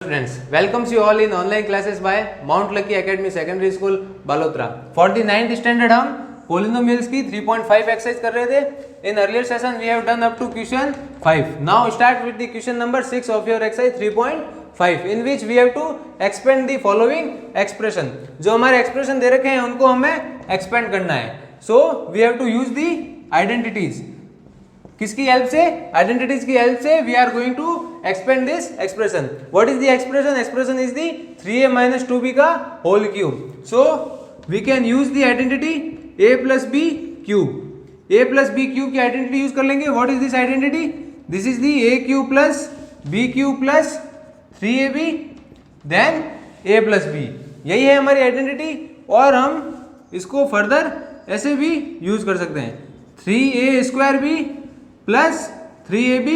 Friends, welcomes you all in online classes by Mount Lucky Academy Secondary School, Balotra. For the 9th standard हम polynomials की 3.5 exercise कर रहे थे. In earlier session we have done up to question 5. Now start with the question number 6 of your exercise 3.5 in which we have to expand the following expression. जो हमारे expression दे रखे हैं उनको हमें expand करना है. So we have to use the identities. किसकी help से? आइडेंटिटीज की हेल्प से we are going to expand this expression. What is the expression? Expression is the 3a minus 2b का whole cube. So we can use the identity a plus b cube. a plus b cube की identity use कर लेंगे. What is this identity? This is the a cube plus b cube plus 3ab then a plus b. यही है हमारी identity और हम इसको further ऐसे भी यूज कर सकते हैं. 3a square b plus 3ab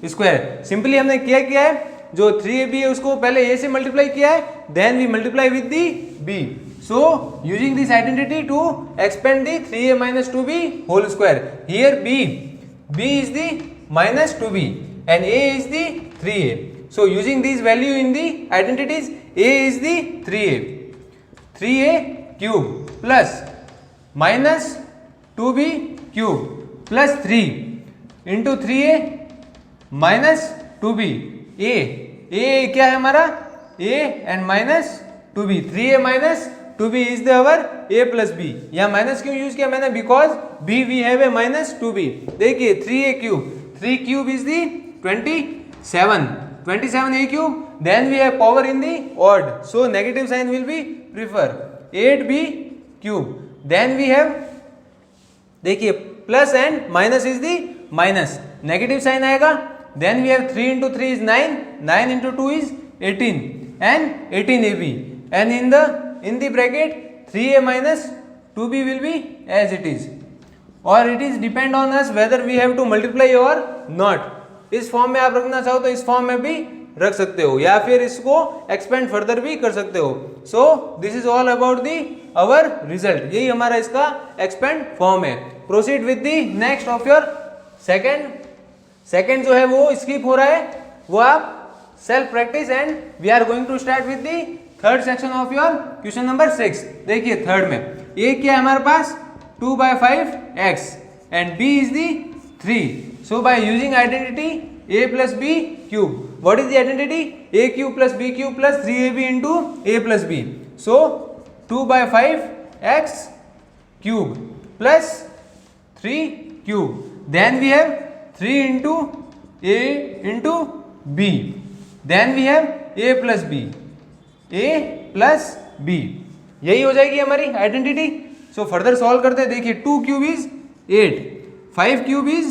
square. Simply हमने क्या किया है, जो 3ab है उसको पहले a से मल्टीप्लाई किया है, then we multiply with the b. So using this identity to expand the 3a minus 2b whole square. Here b is the minus 2b and a is the 3a. So using this value in the identities, a is the 3a cube plus minus 2b cube plus 3 into 3a minus 2b. A क्या है हमारा? a and minus 2b. 3a minus 2b is the our a plus b. यहाँ minus क्यों use किया मैंने? Because b we have a minus 2b. देखिए 3a cube, 3 cube is the 27 a cube. Then we have power in the odd, so negative sign will be prefer. 8b cube. Then we have, देखिए plus and minus is the minus, negative sign आएगा. Then we have 3 into 3 is 9, 9 into 2 is 18 and 18ab and in the bracket 3a minus 2b will be as it is, और it is depend on us whether we have to multiply or not. इस form में आप रखना चाहो तो इस form में भी रख सकते हो या फिर इसको एक्सपेंड फर्दर भी कर सकते हो. So this is all about the our result. यही हमारा इसका एक्सपेंड फॉर्म है. Proceed with the next of your second जो है वो स्किप हो रहा है, वो आप self practice and we are going to start with the third section of your question number 6. देखिए थर्ड में a क्या है हमारे पास? 2/5x and b is the 3. So by using identity a plus b cube. What is the identity? a cube plus b cube plus 3ab into a plus b. So 2/5x cube plus 3 cube. Then we have 3 into a into b. Then we have a plus b. यही हो जाएगी हमारी identity. So further solve करते हैं. देखिए 2 cube is 8, 5 cube is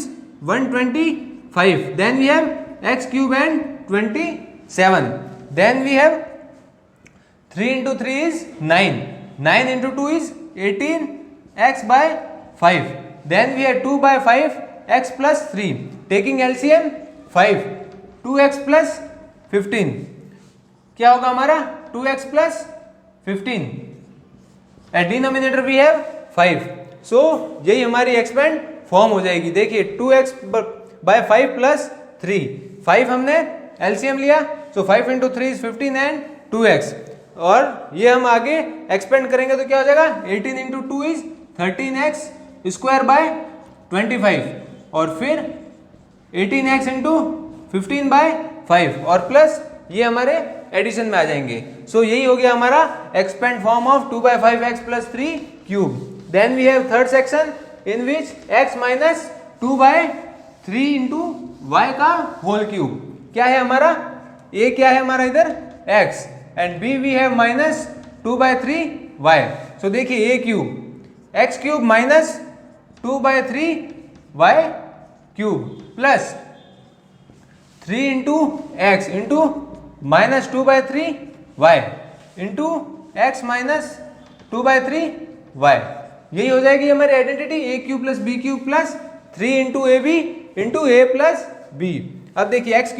125. Then we have x cube and 27. Then we have 3 into 3 is 9, 9 into 2 is 18 x by 5. Then we have 2/5 x plus 3. Taking LCM 5, 2x plus 15. क्या होगा हमारा? 2x plus 15. At denominator we have 5. So यही हमारी expand form हो जाएगी. देखिए 2x by 5 plus 3. 5 हमने LCM लिया, so 5 into 3 is 15 and 2x. और ये हम आगे एक्सपेंड करेंगे तो क्या हो जाएगा? 18 into 2 is 13x square by 25 और फिर 18x into 15 बाय 5 और प्लस ये हमारे एडिशन में आ जाएंगे. सो यही हो गया हमारा expand form of 2/5x plus 3 cube. Then we have third section in which x minus 2/3 into y का होल क्यूब. क्या है हमारा? a क्या है हमारा इधर? x and b we have minus 2/3 y. So देखिए a cube x cube minus 2/3 y cube plus 3 into x into minus 2/3 y into x minus 2/3 y. यही हो जाएगी हमारी identity. a cube plus b cube plus 3 into ab into a plus b. अब देखिए x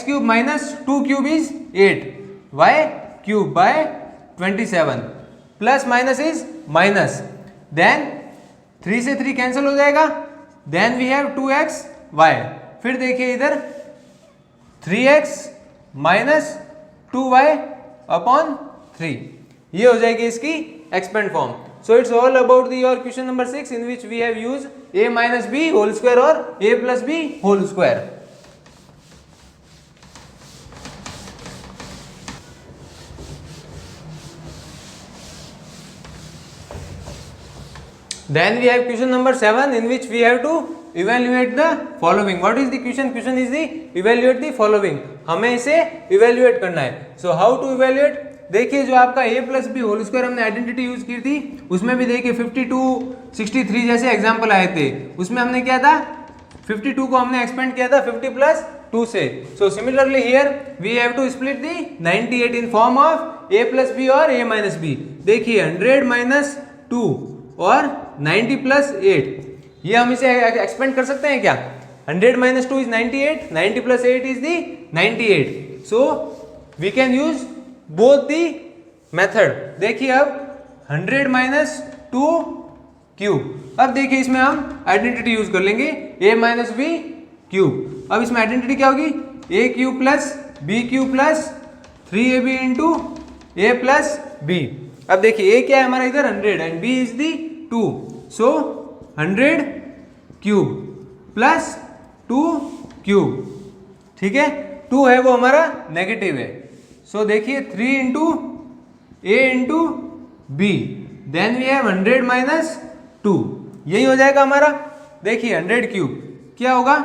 cube minus 2 cube is 8, y cube by 27 plus minus is minus. Then 3 से 3 cancel हो जाएगा. Then we have 2x y. फिर देखिए इधर 3x -2y upon 3, ये हो जाएगी इसकी expand form. So it's all about your question number 6 in which we have use a minus b whole square और a plus b whole square. Then we have question number 7 in which we have to evaluate the following. What is the question? Question is the evaluate the following. हमें इसे evaluate करना है. So how to evaluate? देखिए जो आपका a plus b whole square हमने identity use की थी, उसमें भी देखिए 52, 63 जैसे एग्जाम्पल आए थे. उसमें हमने क्या था, 52 को हमने एक्सपेंड किया था 50 प्लस 2 से. So similarly here we have to split the 98 in form of a plus b और a माइनस बी. देखिए 100 माइनस 2 और 90 प्लस 8, ये हम इसे एक्सपेंड कर सकते हैं क्या. 100 minus 2 is 98, 90 plus 8 is the 98. So we can use both the method. देखिए अब 100 माइनस 2 क्यूब, अब देखिए इसमें हम आइडेंटिटी यूज कर लेंगे a माइनस बी क्यूब. अब इसमें आइडेंटिटी क्या होगी, a cube plus b cube plus 3ab into a plus b. अब देखिए a क्या है हमारा इधर 100 and b is the 2. So 100 cube plus 2 cube, ठीक है. 2 है वो हमारा नेगेटिव है. सो देखिए 3 into a into b, then we have 100 minus 2, यही हो जाएगा हमारा. देखिए 100 क्यूब क्या होगा,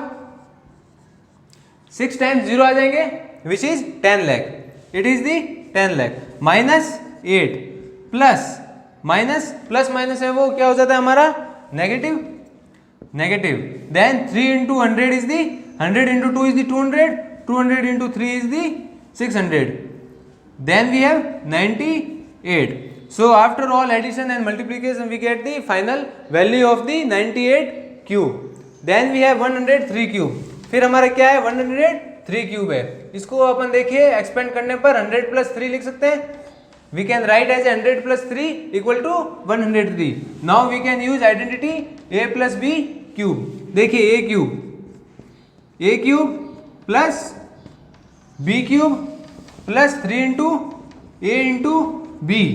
6 टाइम्स 0 आ जाएंगे which is 10 lakh. It is the 10 lakh minus 8 plus minus plus minus है वो क्या हो जाता है हमारा negative. Then 3 into 100 is the 100 into 2 is the 200, 200 into 3 is the 600. Then we have 98. So after all addition and multiplication we get the final value of the 98 cube. Then we have 103 cube. फिर हमारा क्या है 103 cube है. इसको अपन देखिए expand करने पर 100 plus 3 लिख सकते हैं. We can write as 100 plus 3 equal to 103. Now we can use identity a plus b cube. देखिए a cube plus b cube plus 3 into a into b.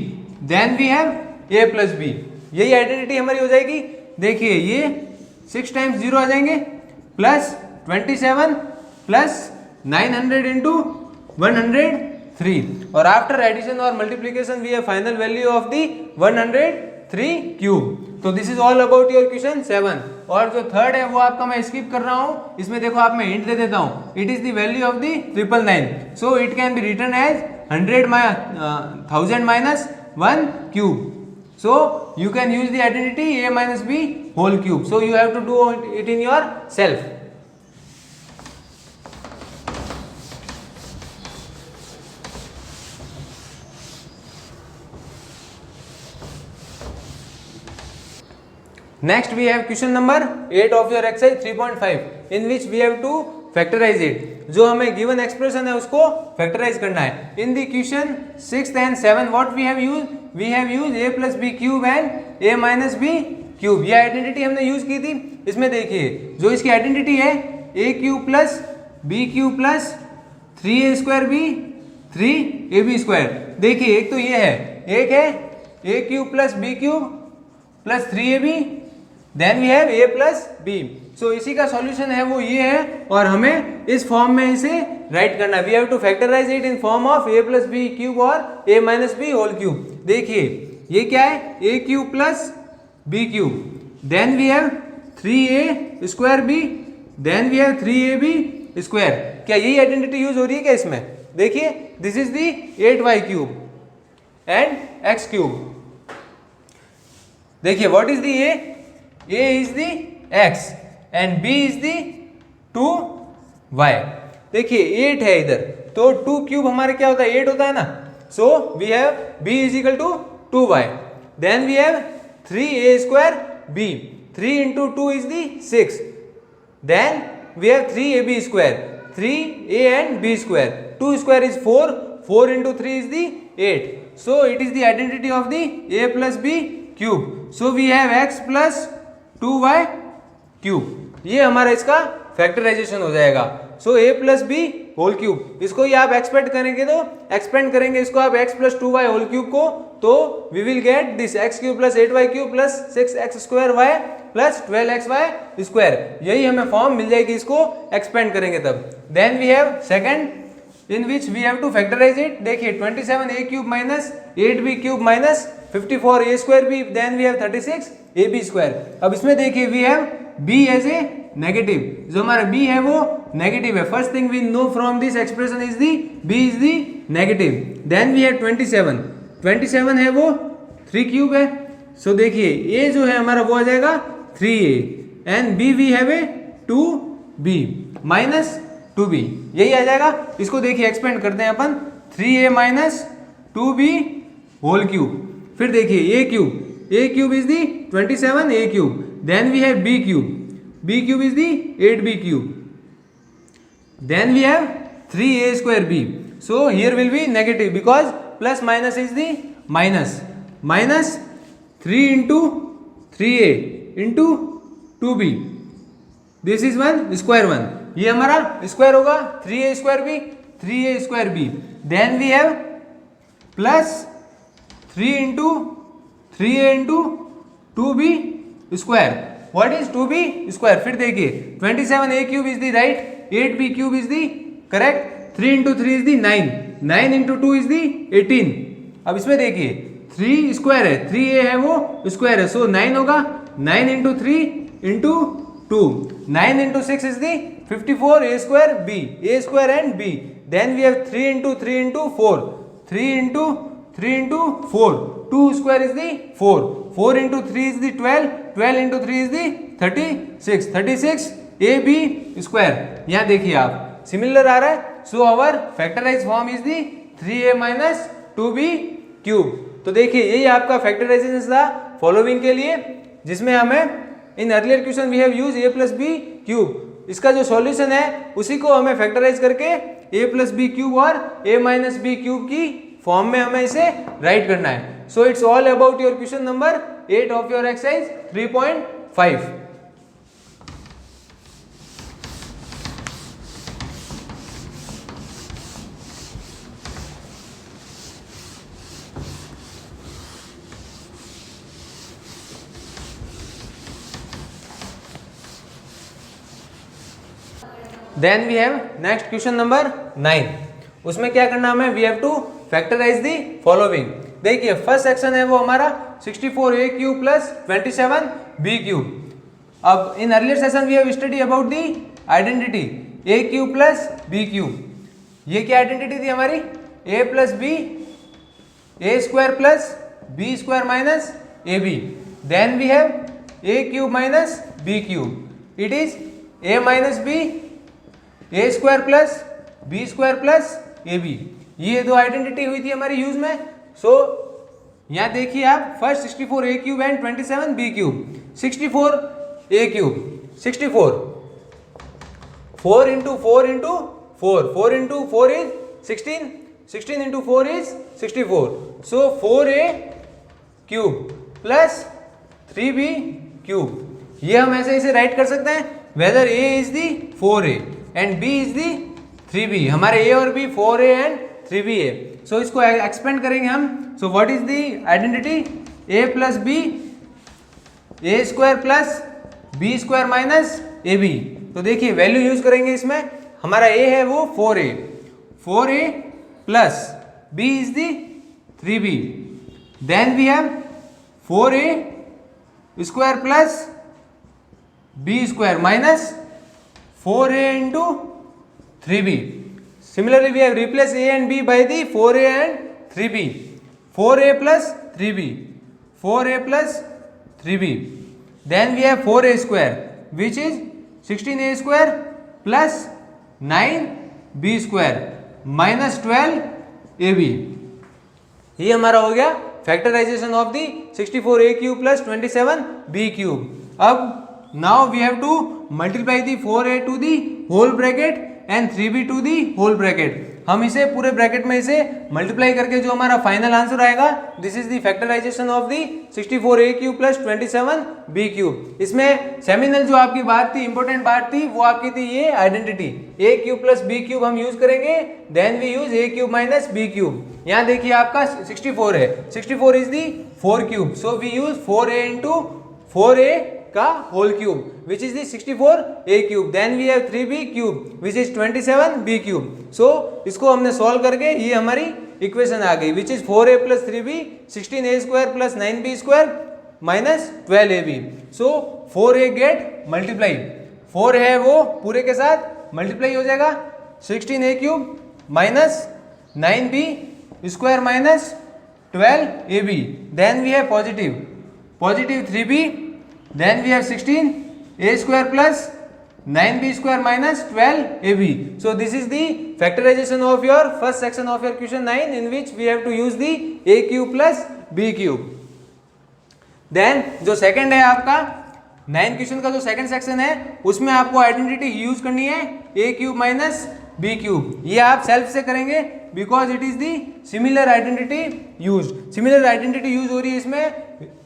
Then we have a plus b. यही identity हमारी हो जाएगी. देखिए ये 6 times 0 आ जाएंगे plus 27 plus 900 into 103. और आफ्टर एडिशन और multiplication we have final value of the 103 cube. तो this is all about your question 7. और जो थर्ड है वो आपका मैं स्किप कर रहा हूं. इसमें देखो आप मैं हिंट दे देता हूं. It is the value of the 999. So it can be written as 1000 minus 1 cube. So you can use the identity a minus b whole cube. So you have to do it in yourself. Next we have question number 8 of your exercise 3.5 in which we have to factorize it. जो हमें given expression है उसको factorize करना है. In the question 6 and 7 what we have used? We have used a plus b cube and a minus b cube. ये identity हमने use की थी. इसमें देखिए जो इसकी आइडेंटिटी है a cube plus b cube plus 3a square b 3ab square. देखिए एक तो ये है, एक है a cube plus b cube plus 3ab, then we have a plus b. So इसी का सॉल्यूशन है वो ये है और हमें इस फॉर्म में इसे राइट करना है. We have to factorise it in form of a plus b cube और a minus b whole cube. देखिए ये क्या है a cube plus b cube, then we have 3a square b, then we have 3ab square. क्या यही identity use हो रही है क्या इसमें? देखिए this is the 8y cube and x cube. देखिए what is the a is the x and b is the 2y. देखिए 8 है इधर तो 2 क्यूब हमारे क्या होता है 8 होता है ना. So we have b is equal to 2y. Then we have 3a square b, 3 into 2 is the 6. Then we have 3ab square, 3a and b square, 2 square is 4, 4 into 3 is the 8. So it is the identity of the a plus b cube. So we have x plus 2y cube. ये हमारा इसका factorisation हो जाएगा. So a plus b whole cube, इसको ही आप expand करेंगे तो expand करेंगे इसको आप x plus 2y whole cube को, तो we will get this x cube plus 8y cube plus 6x square y plus 12xy square, यही हमें फॉर्म मिल जाएगी इसको एक्सपेंड करेंगे तब। Then we have second in which we have to factorise it. देखिए 27a cube minus 8b cube minus 54a square b, then we have 36ab square. अब इसमें देखिए we have b as a negative, जो हमारा b है वो negative है। First thing we know from this expression is the b is the negative. Then we have 27 है वो 3 क्यूब है, सो देखिए a जो है हमारा वो आ जाएगा 3a and b we have a 2b minus 2b, यही आ जाएगा। इसको देखिए एक्सपेंड करते हैं अपन 3a minus 2b whole cube. फिर देखिए a cube is the 27a cube, then we have b cube is the 8b cube, then we have 3a square b, so here will be negative because plus minus is the minus 3 into 3a into 2b, this is one square one, ये हमारा square होगा 3a square b, then we have plus 3 into 3a into 2b square, what is 2b square. फिर देखिए 27a cube is the right, 8b cube is the correct, 3 into 3 is the 9 into 2 is दी 18। अब इसमें देखिए 3 square है, 3a है वो square है, सो 9 होगा, 9 into 3 into 2, 9 into 6 is the 54a square b, a square and b, then we have 3 into 3 into 4, 3 into 3 into 4, 2 square is the 4, 4 into 3 is the 12, 12 into 3 is the 36 ab square. यहाँ देखिए आप similar आ रहा है, so our factorise form is the 3a minus 2b cube. तो देखिए यही आपका फैक्टराइजेशन था फॉलोइंग के लिए, जिसमें हमें in earlier question we have use a plus B cube, इसका जो सॉल्यूशन है उसी को हमें फैक्टराइज करके a प्लस बी क्यूब और a माइनस बी क्यूब की फॉर्म में हमें इसे राइट करना है। So it's all about your question number 8 of your exercise 3.5। Then we have next question number 9, उसमें क्या करना हमें, we have to factorise the following. देखिए फर्स्ट सेक्शन है वो हमारा 64a cube plus 27b cube. अब in earlier session we have study about the identity a cube plus b cube. ये क्या आइडेंटिटी थी हमारी, a plus b, a square plus b square minus ab, then we have a cube minus b cube, it is a minus b, a square plus b square plus ab। ये दो identity हुई थी हमारी use में। सो यहाँ देखिए आप first 64a cube and 27b cube. 64a cube 64, 4 into 4 into 4, 4 into 4 is 16, 16 into 4 is 64, so 4a cube plus 3b cube. ये हम ऐसे इसे राइट कर सकते हैं, whether a is the 4a and b is the 3b। हमारे a और b 4a and 3b है, सो इसको एक्सपेंड करेंगे हम। So what is the identity, a plus b, a square plus b square minus ab। तो देखिए value use करेंगे इसमें, हमारा a है वो 4a plus b is the 3b, then we have 4a square plus b square minus 4a into 3b। Similarly, we have replaced a and b by the 4a and 3b. 4a plus 3b. 4a plus 3b. Then we have 4a square, which is 16a square plus 9b square minus 12ab. ये हमारा हो गया factorisation of the 64a cube plus 27b cube. अब now we have to multiply the 4a to the whole bracket and 3b to the whole bracket। हम इसे पूरे bracket में इसे मल्टीप्लाई करके जो हमारा फाइनल आंसर आएगा, this is the factorisation of the 64a cube plus 27b cube. इसमें सेमिनल जो आपकी बात थी, इंपॉर्टेंट बात थी, वो आपकी थी ये identity, a cube plus b cube हम यूज करेंगे, then we use a cube minus b cube. यहाँ देखिए आपका 64 है, 64 is the 4 cube, so we use 4a into 4a का whole cube which is the 64a cube, then we have 3b cube which is 27b cube. सो इसको हमने solve करके ये हमारी इक्वेशन आ गई which is 4a plus 3b 16a square plus 9b square minus 12ab। So 4a gate multiply, 4 है वो पूरे के साथ मल्टीप्लाई हो जाएगा, 16a cube minus 9b square minus 12ab, then we have positive 3b, then we have 16a square plus 9b square minus 12ab. So this is the factorization of your first section of your question 9 in which we have to use the a cube plus b cube. Then जो second है आपका 9 question का जो second section है उसमें आपको identity use करनी है a cube minus b cube. ये आप सेल्फ से करेंगे because it is the similar identity use. Similar identity use हो रही है, इसमें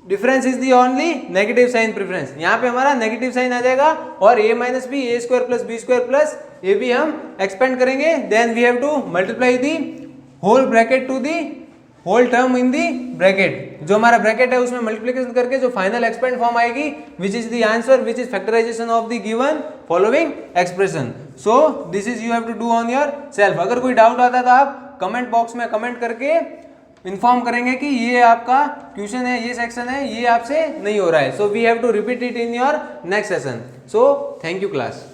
difference is the only negative sign preference. यहाँ पे हमारा नेगेटिव साइन आ जाएगा और a minus b a square plus b square plus a b हम एक्सपेंड करेंगे, then we have to multiply the whole bracket to the whole term in the bracket. जो हमारा ब्रैकेट है उसमें मल्टीप्लिकेशन करके जो फाइनल एक्सपेंड फॉर्म आएगी which is the answer which is factorisation of the given following expression. So this is you have to do on yourself. अगर कोई doubt आता है तो आप कमेंट बॉक्स में कमेंट करके इन्फॉर्म करेंगे कि ये आपका क्वेश्चन है, ये सेक्शन है, ये आपसे नहीं हो रहा है। So we have to repeat it in your next session. So thank you class.